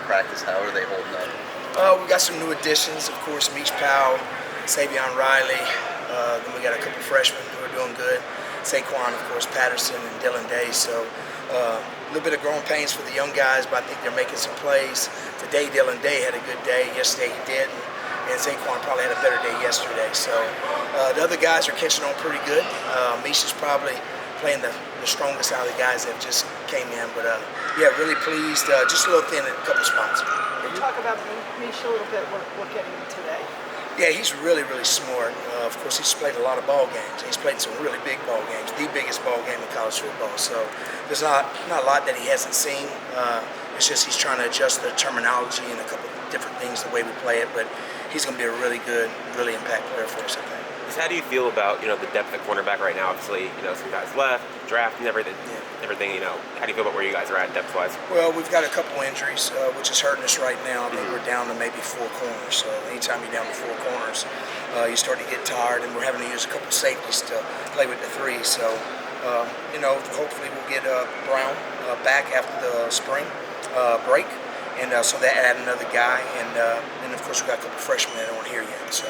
practice. How are they holding up? We got some new additions, of course, Meach Powell, Savion Riley. Then we got a couple freshmen who are doing good. Saquon, of course, Patterson and Dylan Day. So a little bit of growing pains for the young guys, but I think they're making some plays. Today, Dylan Day had a good day. Yesterday, he didn't. And Saquon probably had a better day yesterday. So the other guys are catching on pretty good. Meach is probably playing the strongest out of the guys that just came in. But yeah, really pleased. Just a little thin in a couple spots. Can you talk about Meach a little bit, what getting him today? Yeah, he's really, really smart. Of course, he's played a lot of ball games. He's played some really big ball games, the biggest ball game in college football. So there's not a lot that he hasn't seen. It's just he's trying to adjust the terminology and a couple different things, the way we play it. But he's going to be a really good, really impactful player for us, I think. How do you feel about the depth at cornerback right now? Obviously, some guys left, draft, and everything. Everything. How do you feel about where you guys are at depth-wise? Well, we've got a couple injuries, which is hurting us right now. I think we're down to maybe 4 corners. So anytime you're down to 4 corners, you start to get tired, and we're having to use a couple safeties to play with the 3. So hopefully we'll get Brown back after the spring break, and so that add another guy, and of course we got a couple freshmen that aren't here yet. So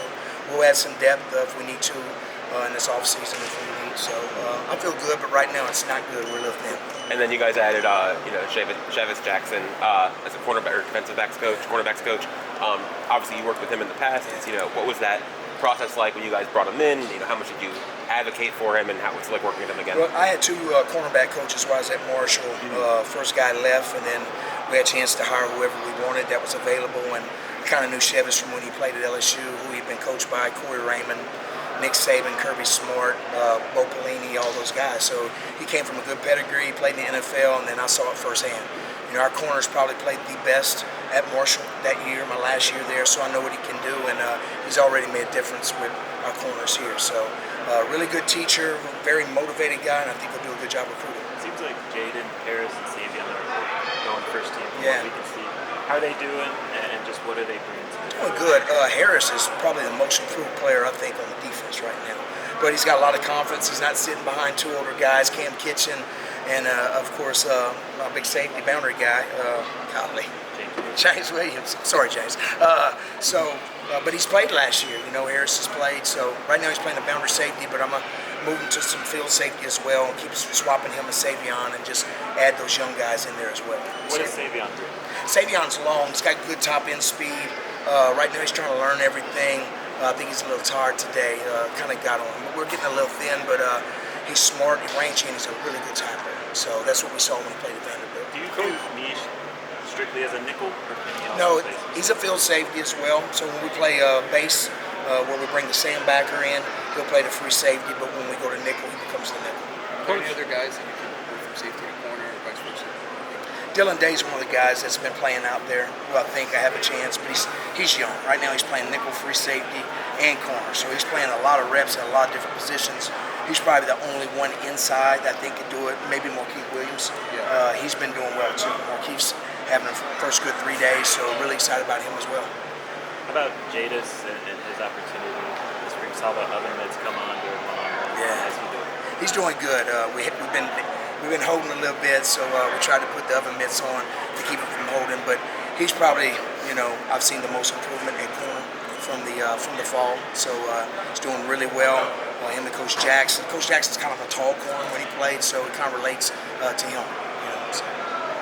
we'll add some depth if we need to in this off season if we need. So I feel good, but right now it's not good. We're a little thin. And then you guys added Chavis Jackson as a cornerback or defensive backs coach, cornerbacks coach. Obviously you worked with him in the past. What was that process like when you guys brought him in? How much did you advocate for him, and how was it like working with him again? Well, I had 2 cornerback coaches while I was at Marshall. First guy left, and then we had a chance to hire whoever we wanted that was available. And I kind of knew Chavis from when he played at LSU, who he'd been coached by, Corey Raymond, Nick Saban, Kirby Smart, Bo Pelini, all those guys. So he came from a good pedigree, played in the NFL, and then I saw it firsthand. Our corners probably played the best at Marshall that year, my last year there, so I know what he can do, and he's already made a difference with our corners here. So really good teacher, very motivated guy, and I think he'll do a good job recruiting. It seems like Jaden, Harris, and Savion are going first team from Yeah. what we can see. How are they doing, and just what are they bringing to the Well, good. Harris is probably the most improved player, I think, on the defense right now. But he's got a lot of confidence. He's not sitting behind 2 older guys, Cam Kitchen, and of course, my big safety boundary guy, James Williams. Sorry, James. But he's played last year. Harris has played. So right now he's playing the boundary safety, but I'm going to move him to some field safety as well and keep swapping him with Savion and just add those young guys in there as well. What is Savion doing? Savion's long. He's got good top end speed. Right now he's trying to learn everything. I think he's a little tired today. Kind of got on him. We're getting a little thin, but he's smart, he's rangy, and he's a really good tackler. So that's what we saw when he played at Vanderbilt. Do you do Meach strictly as a nickel? Or can he No, also play? he's a field safety as well. So when we play base, where we bring the sandbacker in, he'll play the free safety, but when we go to nickel, he becomes the nickel. Are there any other guys that you can move from safety to corner or vice versa? Dylan Day's one of the guys that's been playing out there who I think I have a chance, but he's young. Right now he's playing nickel, free safety, and corner. So he's playing a lot of reps at a lot of different positions. He's probably the only one inside that I think could do it. Maybe Markeith Williams. He's been doing well too. Markeith's having a first good 3 days, so really excited about him as well. How about Jadis and his opportunity this spring? Saw the other mids come on during one-on-one. Yeah. How's he doing? He's doing good. We've been holding a little bit, so we tried to put the oven mitts on to keep him from holding. But he's probably, I've seen the most improvement in corner from the fall. So he's doing really well. Him and Coach Jackson. Coach Jackson's kind of a tall corner when he played, so it kind of relates to him. So.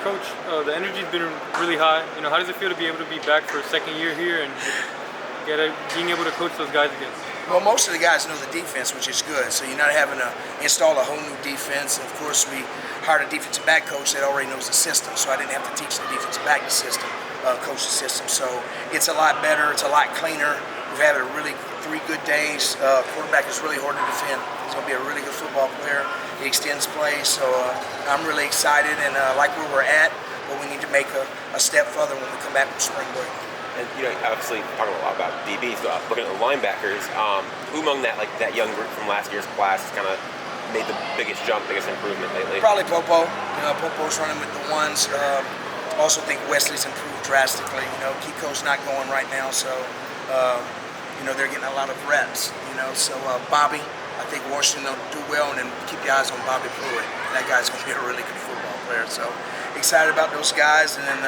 Coach, the energy's been really high. How does it feel to be able to be back for a second year here and being able to coach those guys again? Well, most of the guys know the defense, which is good. So you're not having to install a whole new defense. And of course, we hired a defensive back coach that already knows the system, so I didn't have to teach the defensive back the system, coach the system. So it's a lot better. It's a lot cleaner. We've had a really 3 good days. Quarterback is really hard to defend. He's going to be a really good football player. He extends plays, so I'm really excited and like where we're at, but we need to make a step further when we come back from spring break. And obviously talking a lot about DBs, looking at the linebackers, who among that young group from last year's class has kind of made the biggest jump, biggest improvement lately? Probably Popo. Popo's running with the ones. Also think Wesley's improved drastically. Kiko's not going right now, so they're getting a lot of reps. So Bobby, I think Washington will do well, and then keep your eyes on Bobby Pruitt. That guy's going to be a really good football player. So excited about those guys, and then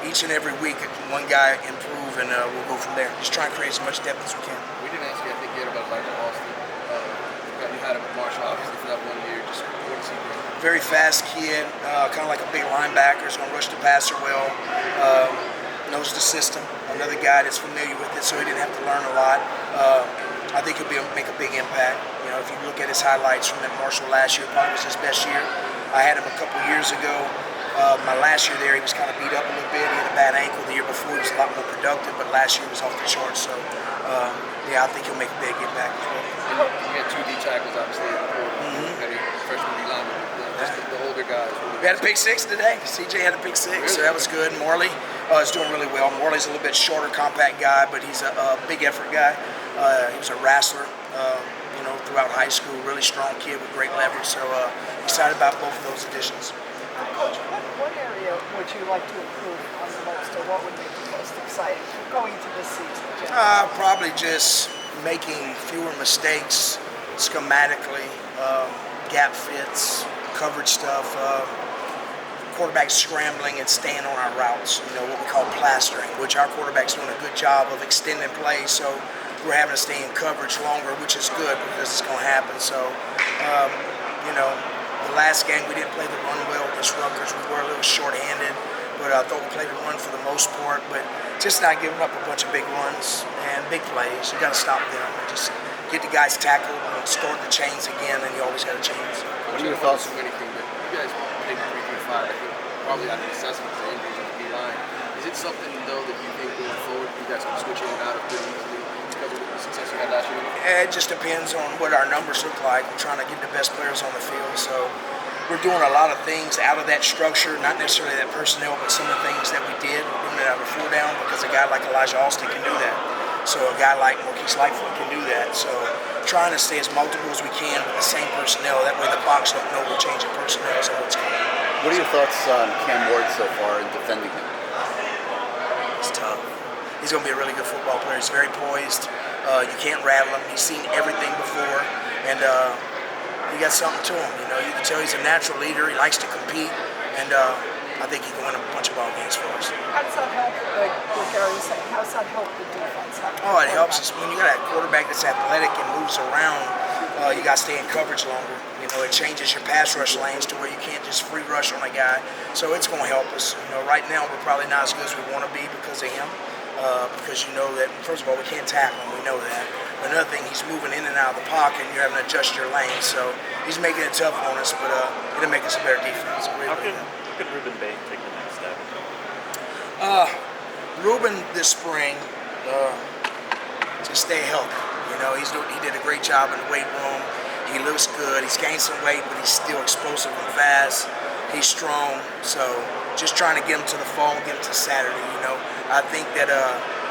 each and every week, one guy improve, and we'll go from there. Just try and create as much depth as we can. We didn't ask you, I think, yet about Elijah Austin. You had him at Marshall, obviously, for that 1 year. Just what does he bring? Very fast kid, kind of like a big linebacker. He's going to rush the passer well. Knows the system. Another guy that's familiar with it, so he didn't have to learn a lot. I think he'll make a big impact. If you look at his highlights from at Marshall last year, probably was his best year. I had him a couple years ago. My last year there, he was kind of beat up a little bit. He had a bad ankle. The year before, he was a lot more productive, but last year he was off the charts. So, I think he'll make a big impact as well. You had 2 D tackles, obviously, in the quarter. You had a freshman D lineman. Just the older guys. We had a pick 6 today. CJ had a pick 6, so that was good. Morley is doing really well. Morley's a little bit shorter, compact guy, but he's a big effort guy. He was a wrestler, throughout high school. Really strong kid with great leverage. So excited about both of those additions. Coach, what area would you like to improve on the most, or what would make you most excited going into this season? Probably just making fewer mistakes schematically, gap fits, coverage stuff, quarterbacks scrambling and staying on our routes, what we call plastering, which our quarterback's doing a good job of extending plays, so we're having to stay in coverage longer, which is good because it's going to happen. So, the last game we didn't play the run well against Rutgers. We were a little short-handed, but I thought we played the run for the most part, but just not giving up a bunch of big runs and big plays. You got to stop them and just get the guys tackled and start the chains again, and you always got a chance. What are your thoughts on anything that you guys picked 3-5? I think probably out of necessity for injuries on the D-line. Is it something, though, that you think going forward you guys can switch in and out of pretty easily because of the success you had last year? It just depends on what our numbers look like. We're trying to get the best players on the field, so we're doing a lot of things out of that structure, not necessarily that personnel, but some of the things that we did. We're doing it out of a 4-down because a guy like Elijah Austin can do that. So a guy like Marquise Lightfoot can do that. So trying to stay as multiple as we can with the same personnel. That way the box don't know we're changing personnel and what's coming. What are your thoughts on Cam Ward so far in defending him? It's tough. He's going to be a really good football player. He's very poised. You can't rattle him. He's seen everything before, and he got something to him. You can tell he's a natural leader. He likes to compete, and I think he can win a bunch of ball games for us. How does that help, like what Gary was saying, how does that help the defense? It helps us when you got a quarterback that's athletic and moves around. You got to stay in coverage longer. It changes your pass rush lanes to where you can't just free rush on a guy. So it's going to help us. Right now we're probably not as good as we want to be because of him. Because that, first of all, we can't tackle him. We know that. Another thing, he's moving in and out of the pocket, and you're having to adjust your lane. So he's making it tough on us, but it'll make us a better defense. How could Ruben Bay take the next step? Ruben this spring, just stay healthy. He did a great job in the weight room. He looks good. He's gained some weight, but he's still explosive and fast. He's strong. So just trying to get him to the fall, get him to Saturday. I think that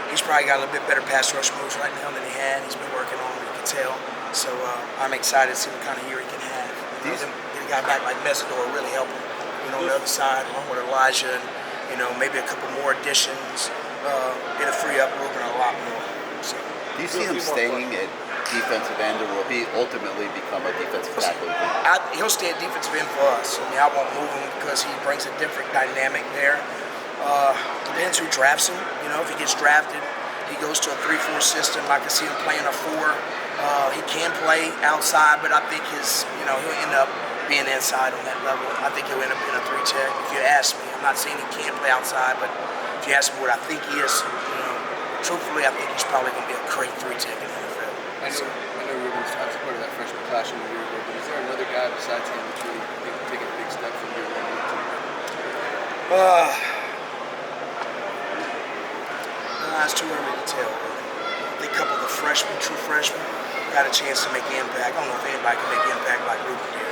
he's probably got a little bit better pass rush moves right now than he had. He's been working on it, you can tell. So I'm excited to see what kind of year he can have. Get a guy back like Mesidor really help him. On the other side, along with Elijah, and maybe a couple more additions. It'll free up Ruben a lot more. So. Do you see him staying at defensive end, or will he ultimately become a defensive tackle? He'll stay at defensive end for us. I won't move him because he brings a different dynamic there. Depends who drafts him. If he gets drafted, he goes to a 3-4 system. I can see him playing a 4. He can play outside, but I think he'll end up being inside on that level. I think he'll end up being a 3-tech. If you ask me, I'm not saying he can't play outside, but if you ask me what I think he is, truthfully, I think he's probably going to be a great 3-tech in the NFL. I know Ruben's obviously part of that freshman class from a year ago, but is there another guy besides him that you think will take a big step from year 1 to 2? It's too early to tell. I think a couple of the true freshmen, got a chance to make an impact. I don't know if anybody can make an impact like Ruben did.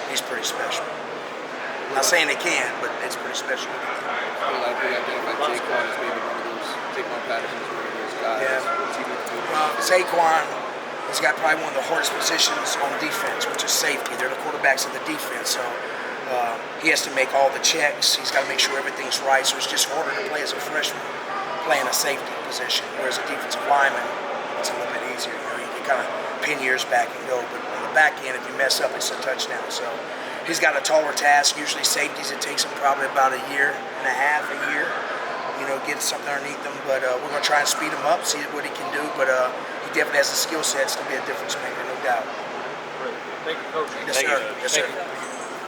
He's pretty special. I'm not saying they can, but it's pretty special. A lot of people identify Jaquan as maybe one of those, Jaquan Patterson's one of those guys. Yeah. Saquon has got probably one of the hardest positions on defense, which is safety. They're the quarterbacks of the defense, so he has to make all the checks. He's got to make sure everything's right, so it's just harder to play as a freshman, playing a safety position, whereas a defensive lineman, it's a little bit easier. You can kind of pin yours back and go, but on the back end, if you mess up, it's a touchdown. So he's got a taller task. Usually safeties, it takes him probably about a year and a half, get something underneath him. But we're going to try and speed him up, see what he can do. But he definitely has the skill sets to be a difference maker, no doubt. Great. Thank you, Coach. Yes, Thank sir. you. Yes, Thank sir. you.